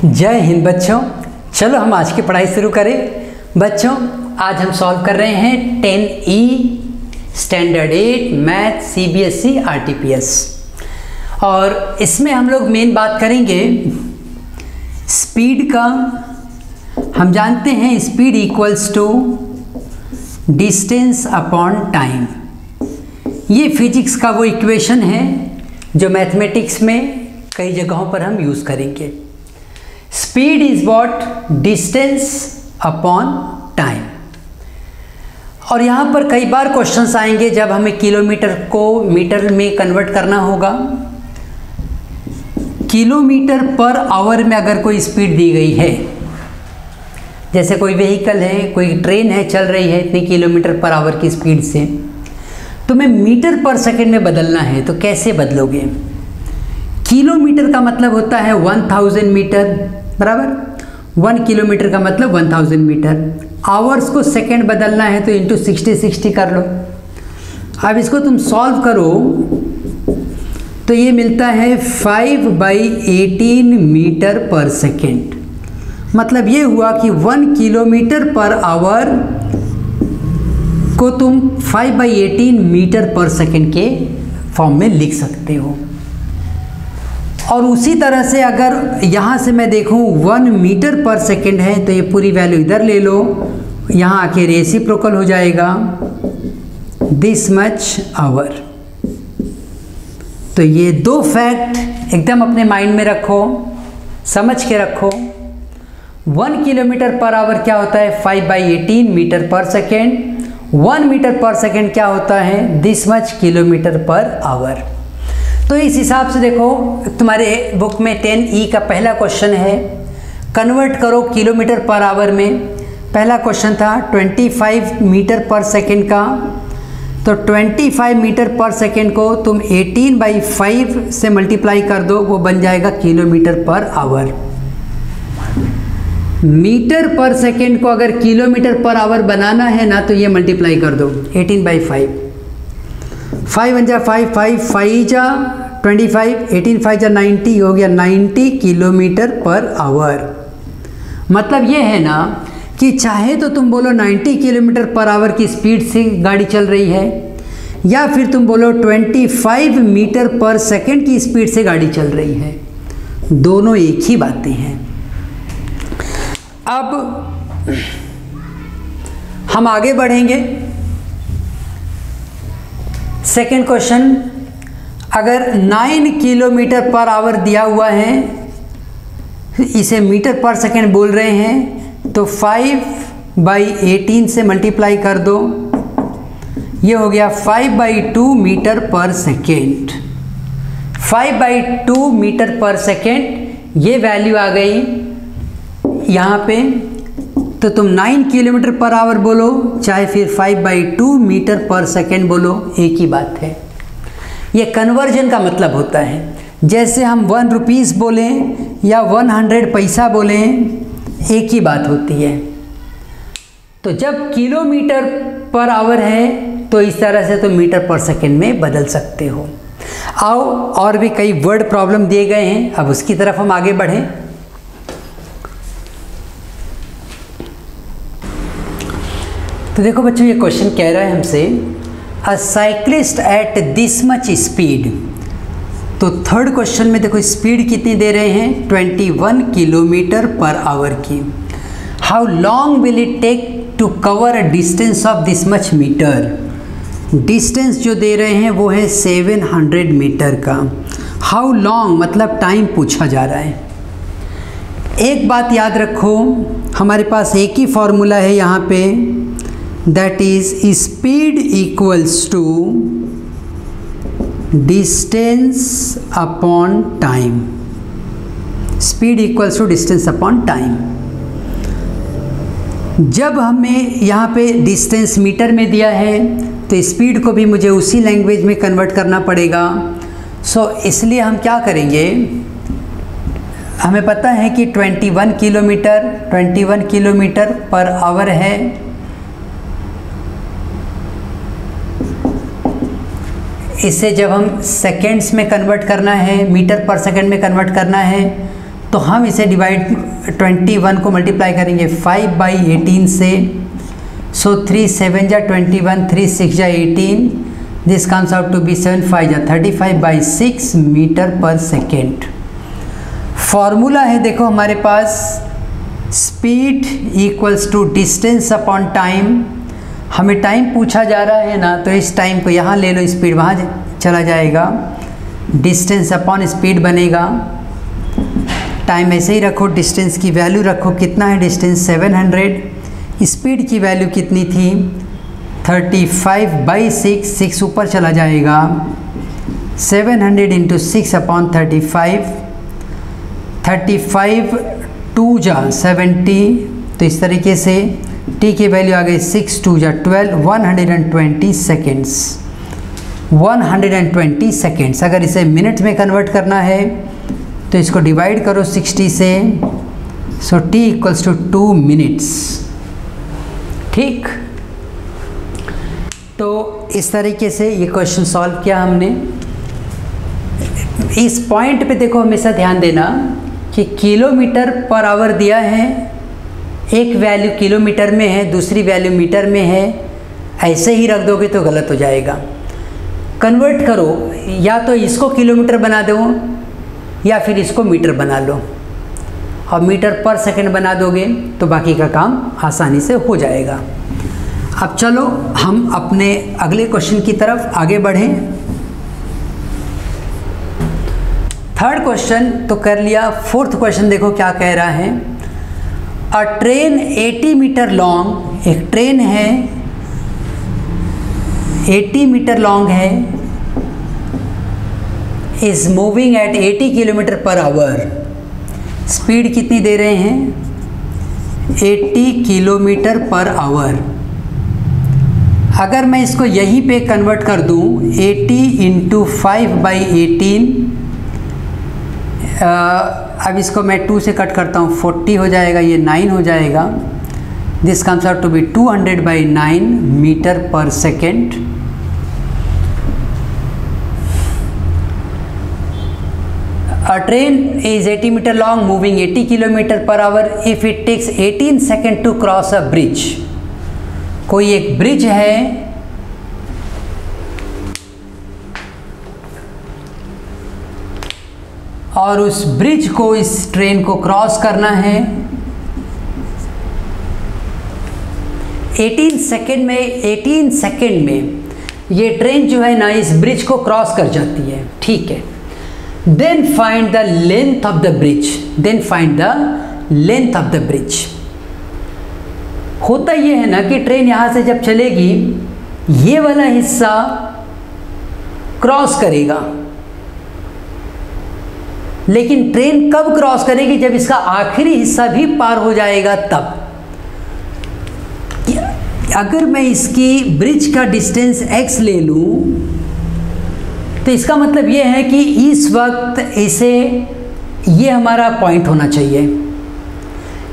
जय हिंद बच्चों। चलो हम आज की पढ़ाई शुरू करें। बच्चों आज हम सॉल्व कर रहे हैं 10E standard 8 math CBSE RTPS और इसमें हम लोग मेन बात करेंगे स्पीड का। हम जानते हैं speed equals to distance upon time. ये फिजिक्स का वो इक्वेशन है जो मैथमेटिक्स में कई जगहों पर हम यूज़ करेंगे। Speed is what? Distance upon time. और यहाँ पर कई बार क्वेश्चंस आएंगे जब हमें किलोमीटर को मीटर में कन्वर्ट करना होगा। किलोमीटर पर आवर में अगर कोई स्पीड दी गई है, जैसे कोई व्हीकल है, कोई ट्रेन है, चल रही है इतनी किलोमीटर पर आवर की स्पीड से, तो मैं मीटर पर सेकंड में बदलना है तो कैसे बदलोगे? किलोमीटर का मतलब होता है 1000 मीटर, बराबर। 1 किलोमीटर का मतलब 1000 मीटर। आवर्स को सेकंड बदलना है तो इंटू 60 कर लो। अब इसको तुम सॉल्व करो तो ये मिलता है 5/18 मीटर पर सेकेंड। मतलब ये हुआ कि 1 किलोमीटर पर आवर को तुम 5/18 मीटर पर सेकेंड के फॉर्म में लिख सकते हो। और उसी तरह से अगर यहाँ से मैं देखूँ 1 मीटर पर सेकेंड है तो ये पूरी वैल्यू इधर ले लो, यहाँ आके रेसिप्रोकल हो जाएगा दिस मच आवर। तो ये दो फैक्ट एकदम अपने माइंड में रखो, समझ के रखो। 1 किलोमीटर पर आवर क्या होता है? 5/18 metre per second. 1 metre per second क्या होता है? This much kilometre per our. तो इस हिसाब से देखो, तुम्हारे बुक में 10E का पहला क्वेश्चन है, कन्वर्ट करो किलोमीटर पर आवर में। पहला क्वेश्चन था 25 मीटर पर सेकेंड का, तो 25 मीटर पर सेकेंड को तुम 18/5 से मल्टीप्लाई कर दो, वो बन जाएगा kilometre per our. Metre per second को अगर किलोमीटर पर आवर बनाना है ना तो ये मल्टीप्लाई कर दो 18/5। 5 × 5 5 5 जा 25, 18 5 जा 90, हो गया 90 किलोमीटर पर आवर। मतलब ये है ना कि चाहे तो तुम बोलो 90 किलोमीटर पर आवर की स्पीड से गाड़ी चल रही है, या फिर तुम बोलो 25 मीटर पर सेकंड की स्पीड से गाड़ी चल रही है। दोनों एक ही बातें हैं। अब हम आगे बढ़ेंगे। सेकेंड क्वेश्चन, अगर 9 किलोमीटर पर आवर दिया हुआ है, इसे मीटर पर सेकेंड बोल रहे हैं, तो 5/18 से मल्टीप्लाई कर दो, ये हो गया 5/2 metre per second. 5/2 metre per second ये वैल्यू आ गई यहाँ पे। तो तुम 9 किलोमीटर पर आवर बोलो चाहे फिर 5/2 मीटर पर सेकेंड बोलो, एक ही बात है। ये कन्वर्जन का मतलब होता है। जैसे हम 1 रुपीज़ बोलें या 100 पैसा बोलें, एक ही बात होती है। तो जब किलोमीटर पर आवर है तो इस तरह से तुम मीटर पर सेकेंड में बदल सकते हो। आओ और भी कई वर्ड प्रॉब्लम दिए गए हैं, अब उसकी तरफ हम आगे बढ़ें। तो देखो बच्चों, ये क्वेश्चन कह रहा है हमसे अ cyclist at this much speed. तो थर्ड क्वेश्चन में देखो स्पीड कितनी दे रहे हैं? 21 किलोमीटर पर आवर की। How long will it take to cover a distance of this much metre? Distance जो दे रहे हैं वो है 700 मीटर का। हाउ लॉन्ग मतलब टाइम पूछा जा रहा है। एक बात याद रखो, हमारे पास एक ही फॉर्मूला है यहाँ पे, that is speed equals to distance upon time. Speed equals to distance upon time. जब हमें यहाँ पे डिस्टेंस मीटर में दिया है तो स्पीड को भी मुझे उसी लैंग्वेज में कन्वर्ट करना पड़ेगा। इसलिए हम क्या करेंगे, हमें पता है कि 21 किलोमीटर पर आवर है। इसे जब हम सेकेंड्स में कन्वर्ट करना है, मीटर पर सेकेंड में कन्वर्ट करना है, तो हम इसे डिवाइड 21 को मल्टीप्लाई करेंगे 5/18 से। सो 3 7 जा 21, 3 6 जा 18, this comes out to be 7 5 जा 35/6 मीटर पर सेकेंड। फॉर्मूला है देखो हमारे पास, speed equals to distance upon time. हमें टाइम पूछा जा रहा है ना, तो इस टाइम को यहाँ ले लो, स्पीड वहाँ चला जाएगा, डिस्टेंस अपॉन स्पीड बनेगा। टाइम ऐसे ही रखो, डिस्टेंस की वैल्यू रखो, कितना है डिस्टेंस 700, स्पीड की वैल्यू कितनी थी 35/6, 6 ऊपर चला जाएगा, 700 इंटू 6 अपॉन 35, 35 2 जा 70, तो इस तरीके से टी की वैल्यू आ गई 6 2 जा 12, 120 सेकेंड्स। 120 सेकेंड्स। अगर इसे मिनट में कन्वर्ट करना है तो इसको डिवाइड करो 60 से, सो t इक्वल्स टू 2 मिनट्स। ठीक, तो इस तरीके से ये क्वेश्चन सॉल्व किया हमने। इस पॉइंट पे देखो हमेशा ध्यान देना कि किलोमीटर पर आवर दिया है, एक वैल्यू किलोमीटर में है, दूसरी वैल्यू मीटर में है, ऐसे ही रख दोगे तो गलत हो जाएगा। कन्वर्ट करो, या तो इसको किलोमीटर बना दो या फिर इसको मीटर बना लो, और मीटर पर सेकंड बना दोगे तो बाकी का काम आसानी से हो जाएगा। अब चलो हम अपने अगले क्वेश्चन की तरफ आगे बढ़ें। थर्ड क्वेश्चन तो कर लिया, फोर्थ क्वेश्चन देखो क्या कह रहा है। अ ट्रेन 80 मीटर लॉन्ग, एक ट्रेन है 80 मीटर लॉन्ग है, is moving at 80 kilometre per our. Speed कितनी दे रहे हैं 80 किलोमीटर पर आवर। अगर मैं इसको यहीं पे कन्वर्ट कर दूं 80 इंटू 5/18, अब इसको मैं 2 से कट करता हूँ, 40 हो जाएगा, ये 9 हो जाएगा। This comes out to be 200/9 metre per second. A train is 80 meter long, moving 80 kilometer per hour. If it takes 18 seconds to cross a bridge, कोई एक ब्रिज है, और उस ब्रिज को, इस ट्रेन को क्रॉस करना है 18 सेकेंड में ये ट्रेन जो है ना इस ब्रिज को क्रॉस कर जाती है। ठीक है, then find the length of the bridge. Then find the length of the bridge. होता ये है ना कि ट्रेन यहाँ से जब चलेगी ये वाला हिस्सा क्रॉस करेगा, लेकिन ट्रेन कब क्रॉस करेगी, जब इसका आखिरी हिस्सा भी पार हो जाएगा तब। अगर मैं इसकी ब्रिज का डिस्टेंस x ले लूं तो इसका मतलब ये है कि इस वक्त इसे, ये हमारा पॉइंट होना चाहिए,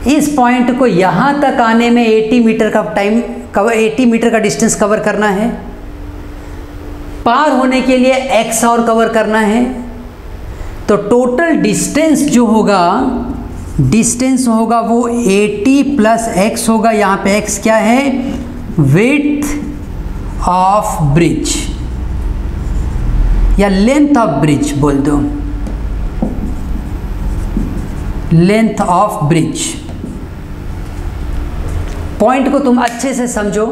इस पॉइंट को यहाँ तक आने में 80 मीटर का टाइम कवर, 80 मीटर का डिस्टेंस कवर करना है, पार होने के लिए x और कवर करना है। तो टोटल डिस्टेंस जो होगा, डिस्टेंस होगा वो 80 प्लस x होगा। यहाँ पे x क्या है, विड्थ ऑफ ब्रिज या लेंथ ऑफ ब्रिज बोल दो, लेंथ ऑफ ब्रिज। पॉइंट को तुम अच्छे से समझो।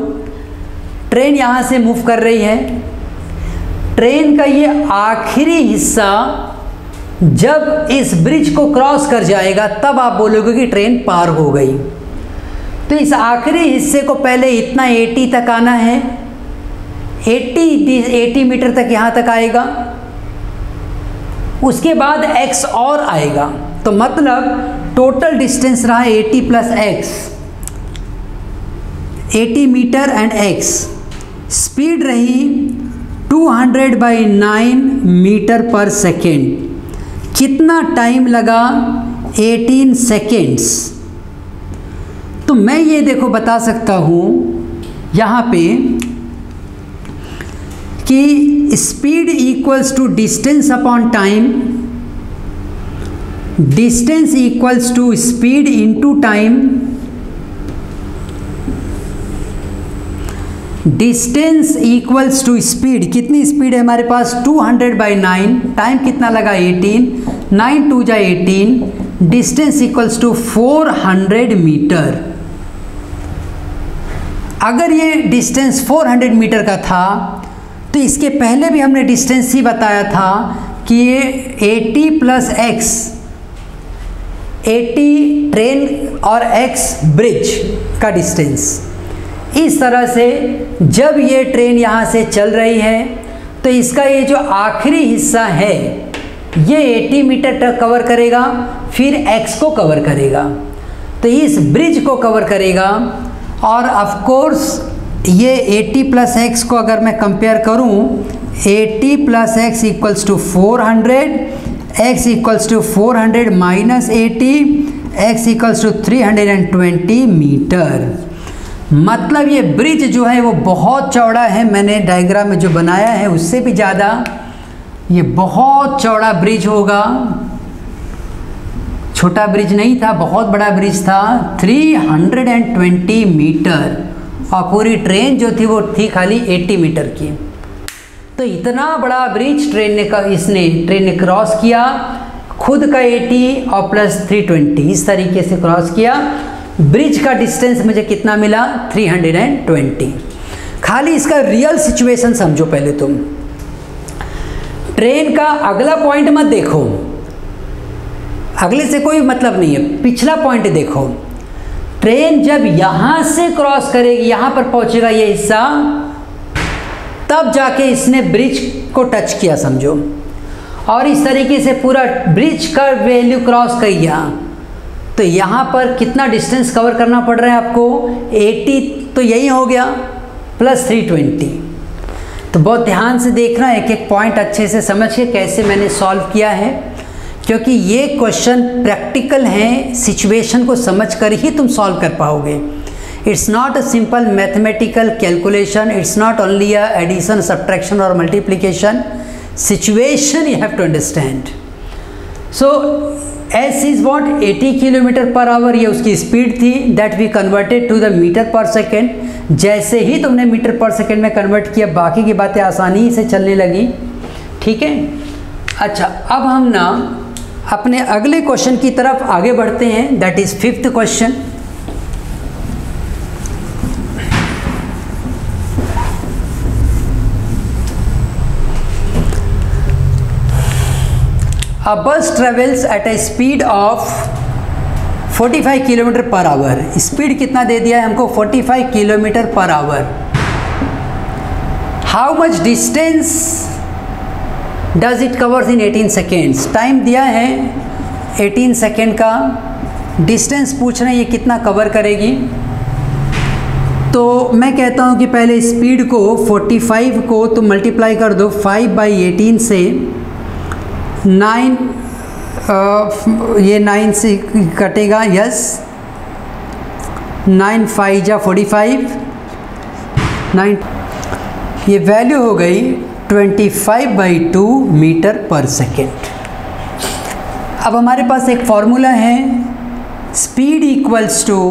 ट्रेन यहां से मूव कर रही है, ट्रेन का ये आखिरी हिस्सा जब इस ब्रिज को क्रॉस कर जाएगा तब आप बोलोगे कि ट्रेन पार हो गई। तो इस आखिरी हिस्से को पहले इतना 80 तक आना है, 80 मीटर तक यहाँ तक आएगा, उसके बाद x और आएगा। तो मतलब टोटल डिस्टेंस रहा 80 plus x, 80 metre and x। Speed रही 200/9 मीटर पर सेकेंड। कितना टाइम लगा 18 सेकेंड्स। तो मैं ये देखो बता सकता हूँ यहाँ पे कि speed equals to distance upon time, distance equals to speed into time, distance equals to speed, कितनी स्पीड है हमारे पास 200/9, टाइम कितना लगा 18, 9 2 जा 18, डिस्टेंस इक्वल्स टू 400 मीटर। अगर ये डिस्टेंस 400 मीटर का था तो इसके पहले भी हमने डिस्टेंस ही बताया था कि ये 80 + x, 80 ट्रेन और x ब्रिज का डिस्टेंस। इस तरह से जब ये ट्रेन यहाँ से चल रही है तो इसका ये जो आखिरी हिस्सा है ये 80 मीटर तक कवर करेगा, फिर x को कवर करेगा, तो इस ब्रिज को कवर करेगा। और ऑफ कोर्स ये 80 + x को अगर मैं कंपेयर करूँ, 80 + x equals to 400, x equals to 400 - 80, x equals to 320 metre. मतलब ये ब्रिज जो है वो बहुत चौड़ा है, मैंने डायग्राम में जो बनाया है उससे भी ज़्यादा ये बहुत चौड़ा ब्रिज होगा, छोटा ब्रिज नहीं था, बहुत बड़ा ब्रिज था, 320 मीटर। और पूरी ट्रेन जो थी वो थी खाली 80 मीटर की। तो इतना बड़ा ब्रिज ट्रेन ने क्रॉस किया, खुद का 80 और प्लस 320 इस तरीके से क्रॉस किया। ब्रिज का डिस्टेंस मुझे कितना मिला 320। खाली इसका रियल सिचुएशन समझो पहले तुम। ट्रेन का अगला पॉइंट मत देखो, अगले से कोई मतलब नहीं है, पिछला पॉइंट देखो। ट्रेन जब यहाँ से क्रॉस करेगी, यहाँ पर पहुँचेगा ये हिस्सा, तब जाके इसने ब्रिज को टच किया समझो। और इस तरीके से पूरा ब्रिज का वैल्यू क्रॉस कर गया, तो यहाँ पर कितना डिस्टेंस कवर करना पड़ रहा है आपको 80, तो यही हो गया प्लस 320। तो बहुत ध्यान से देखना, एक एक पॉइंट अच्छे से समझ के कैसे मैंने सॉल्व किया है, क्योंकि ये क्वेश्चन प्रैक्टिकल हैं, सिचुएशन को समझकर ही तुम सॉल्व कर पाओगे। It's not a simple mathematical calculation, it's not only a addition, subtraction और multiplication, situation you have to understand. So S is what 80 km/h, ये उसकी स्पीड थी, that we converted to the meter per second. जैसे ही तुमने metre per second में convert किया, बाकी की बातें आसानी से चलने लगी, ठीक है। अच्छा, अब हम ना अपने अगले क्वेश्चन की तरफ आगे बढ़ते हैं, that is 5th question. A bus travels at a speed of 45 km/h। Speed कितना दे दिया है हमको 45 km/h। How much distance does it covers in 18 seconds. Time दिया है 18 सेकेंड का, डिस्टेंस पूछ रहे हैं ये कितना कवर करेगी। तो मैं कहता हूँ कि पहले स्पीड को 45 को तो मल्टीप्लाई कर दो 5/18 से, 9 ये 9 से कटेगा, यस, 9 5 जा 45, 9 ये वैल्यू हो गई 25/2 मीटर पर सेकेंड। अब हमारे पास एक फॉर्मूला है, speed equals to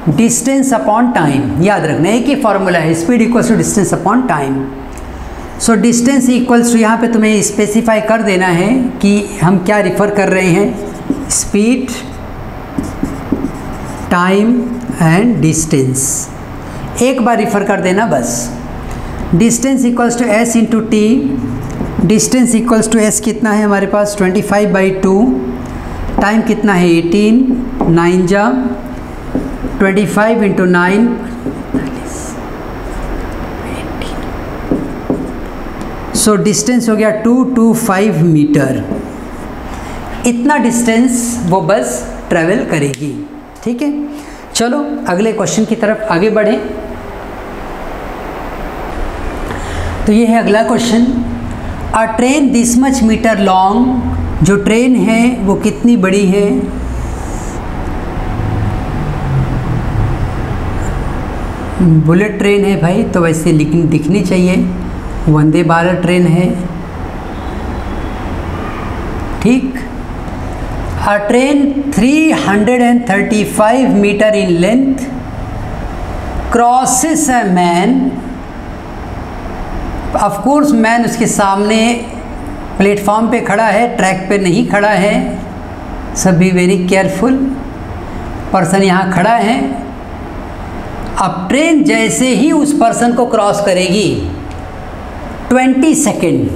distance upon time. याद रखना एक ही फॉर्मूला है, speed equals to distance upon time. So distance equals to, यहाँ पे तुम्हें स्पेसिफाई कर देना है कि हम क्या रिफ़र कर रहे हैं, स्पीड, टाइम एंड डिस्टेंस। एक बार रिफ़र कर देना बस। Distance equals to s into T, distance equals to s कितना है हमारे पास 25/2, टाइम कितना है 18, 9 जा 25 इंटू 9, सो डिस्टेंस हो गया 225 मीटर। इतना डिस्टेंस वो बस ट्रेवल करेगी, ठीक है। चलो अगले क्वेश्चन की तरफ आगे बढ़ें। तो ये है अगला question, a train this much metre long, जो ट्रेन है वो कितनी बड़ी है, बुलेट ट्रेन है भाई, तो वैसे दिखनी चाहिए, वंदे भारत ट्रेन है, ठीक। A train 335 meter in length crosses a man. Of course man उसके सामने प्लेटफॉर्म पे खड़ा है, ट्रैक पे नहीं खड़ा है. सब बी वेरी केयरफुल. पर्सन यहाँ खड़ा है. अब ट्रेन जैसे ही उस पर्सन को क्रॉस करेगी 20 सेकेंड,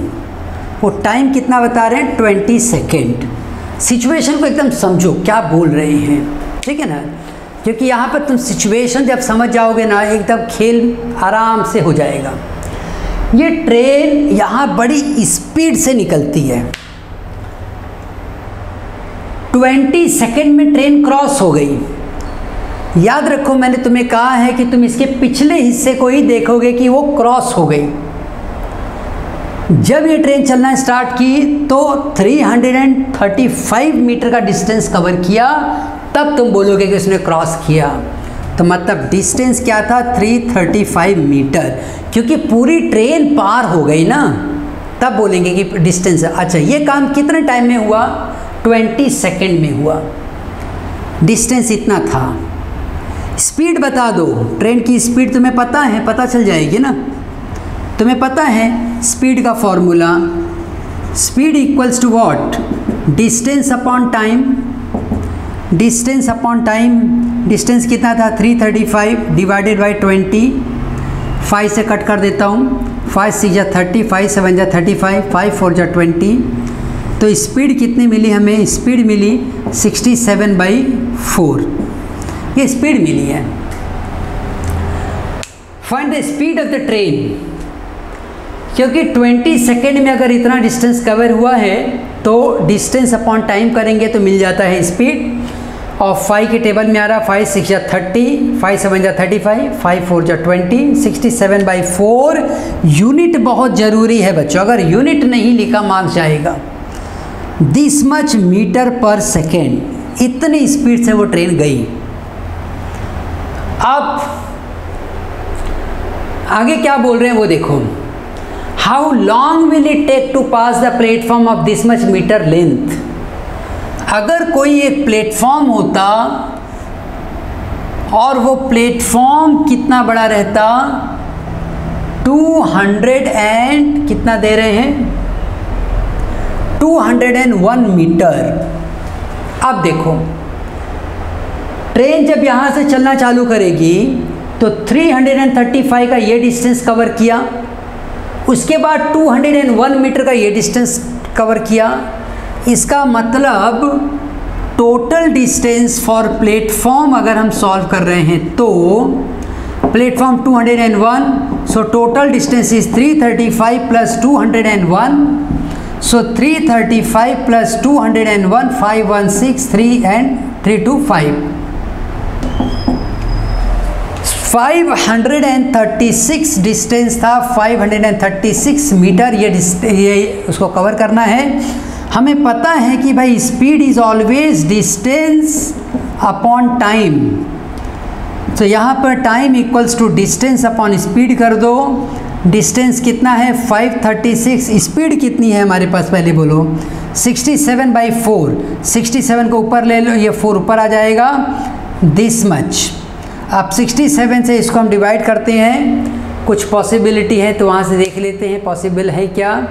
वो टाइम कितना बता रहे हैं? 20 सेकेंड. सिचुएशन को एकदम समझो क्या बोल रहे हैं, ठीक है ना, क्योंकि यहाँ पर तुम सिचुएशन जब समझ जाओगे ना एकदम खेल आराम से हो जाएगा. ये ट्रेन यहाँ बड़ी स्पीड से निकलती है. 20 सेकेंड में ट्रेन क्रॉस हो गई. याद रखो मैंने तुम्हें कहा है कि तुम इसके पिछले हिस्से को ही देखोगे कि वो क्रॉस हो गई. जब ये ट्रेन चलना स्टार्ट की तो 335 मीटर का डिस्टेंस कवर किया, तब तुम बोलोगे कि उसने क्रॉस किया. तो मतलब डिस्टेंस क्या था? 335 मीटर, क्योंकि पूरी ट्रेन पार हो गई ना, तब बोलेंगे कि डिस्टेंस. अच्छा, ये काम कितने टाइम में हुआ? 20 सेकेंड में हुआ. डिस्टेंस इतना था. स्पीड बता दो. ट्रेन की स्पीड तुम्हें पता है? पता चल जाएगी ना. तुम्हें पता है स्पीड का formula. Speed equals to what? Distance upon time. Distance upon time. Distance कितना था? 335 डिवाइडेड बाई 20. 5 से कट कर देता हूँ. 5 6 जा 30, 5 7 जा 35, 5 4 जा 20. तो स्पीड कितनी मिली हमें? स्पीड मिली 67/4. ये स्पीड मिली है. Find the speed of the train. क्योंकि 20 सेकेंड में अगर इतना डिस्टेंस कवर हुआ है तो डिस्टेंस अपॉन टाइम करेंगे तो मिल जाता है स्पीड. और 5 के टेबल में आ रहा 5 6 जा 30, 5 7 जा 35, 5 4 जा 20, 67/4. यूनिट बहुत ज़रूरी है बच्चों. अगर यूनिट नहीं लिखा मार्क्स जाएगा. This much metre per second. इतनी स्पीड से वो ट्रेन गई. अब आगे क्या बोल रहे हैं वो देखो. How long will it take to pass the platform of this much metre length. अगर कोई एक प्लेटफॉर्म होता और वो प्लेटफॉर्म कितना बड़ा रहता? 200 एंड कितना दे रहे हैं? 201 मीटर. अब देखो ट्रेन जब यहाँ से चलना चालू करेगी तो 335 का ये डिस्टेंस कवर किया, उसके बाद 201 मीटर का ये डिस्टेंस कवर किया. इसका मतलब टोटल डिस्टेंस फॉर प्लेटफॉर्म अगर हम सॉल्व कर रहे हैं तो platform 201, so total distance is 335 plus 201. So 335 plus 201, 516, 3 and 325. 536 distance था. 536 मीटर ये उसको कवर करना है. हमें पता है कि भाई speed is always distance upon time. तो यहाँ पर time equals to distance upon speed कर दो. डिस्टेंस कितना है? 536. स्पीड कितनी है हमारे पास? पहले बोलो. 67/4. 67 को ऊपर ले लो, ये 4 ऊपर आ जाएगा. This much. अब 67 से इसको हम डिवाइड करते हैं. कुछ पॉसिबिलिटी है तो वहाँ से देख लेते हैं पॉसिबल है क्या.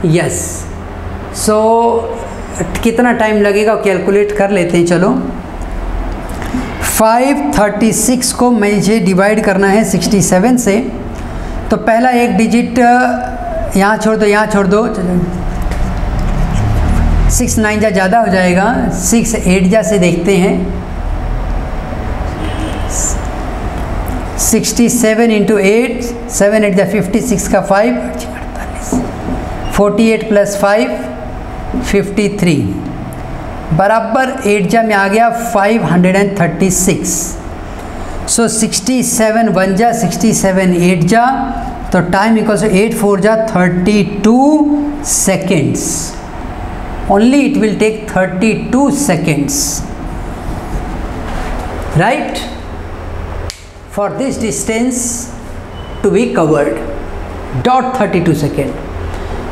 यस. सो कितना टाइम लगेगा कैलकुलेट कर लेते हैं. चलो 536 को मुझे डिवाइड करना है 67 से. तो पहला एक डिजिट यहाँ छोड़ दो, यहाँ छोड़ दो. 6 9 जा ज़्यादा हो जाएगा. 6 8 जा से देखते हैं. 67 इंटू 8, 7 8 जा 56 का 5, 48 प्लस 5 53 बराबर 8 जा में आ गया 536. सो 67 1 जा 67 8 जा, तो टाइम इक्वल्स टू 8 4 जा 32 seconds. Only it will take 32 seconds, right, for this distance to be covered. Dot 32 second.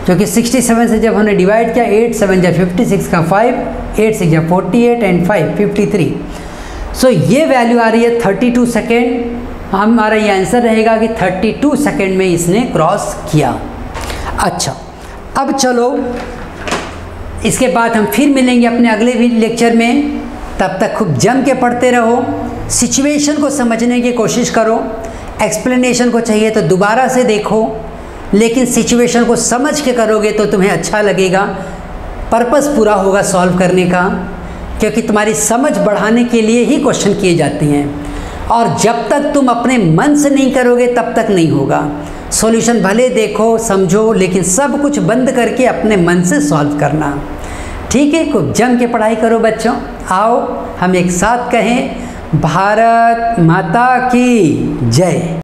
क्योंकि 67 से जब हमने डिवाइड किया, 8 7 जा 56 का 5, 8 6 जा 48 एंड 5 53। सो ये वैल्यू आ रही है 32 सेकेंड। हमारा ये आंसर रहेगा कि 32 सेकेंड में इसने क्रॉस किया। अच्छा, अब चलो इसके बाद हम फिर मिलेंगे अपने अगले लेक्चर में। तब तक खूब जम के पढ़ते रहो, सिचुएशन को समझने की कोशिश करो। एक्सप्लेनेशन को चाहिए तो दोबारा से देखो, लेकिन सिचुएशन को समझ के करोगे तो तुम्हें अच्छा लगेगा, पर्पस पूरा होगा सॉल्व करने का, क्योंकि तुम्हारी समझ बढ़ाने के लिए ही क्वेश्चन किए जाते हैं। और जब तक तुम अपने मन से नहीं करोगे तब तक नहीं होगा। सॉल्यूशन भले देखो समझो, लेकिन सब कुछ बंद करके अपने मन से सॉल्व करना। ठीक है, खूब जम के पढ़ाई करो बच्चों। आओ हम एक साथ कहें, भारत माता की जय।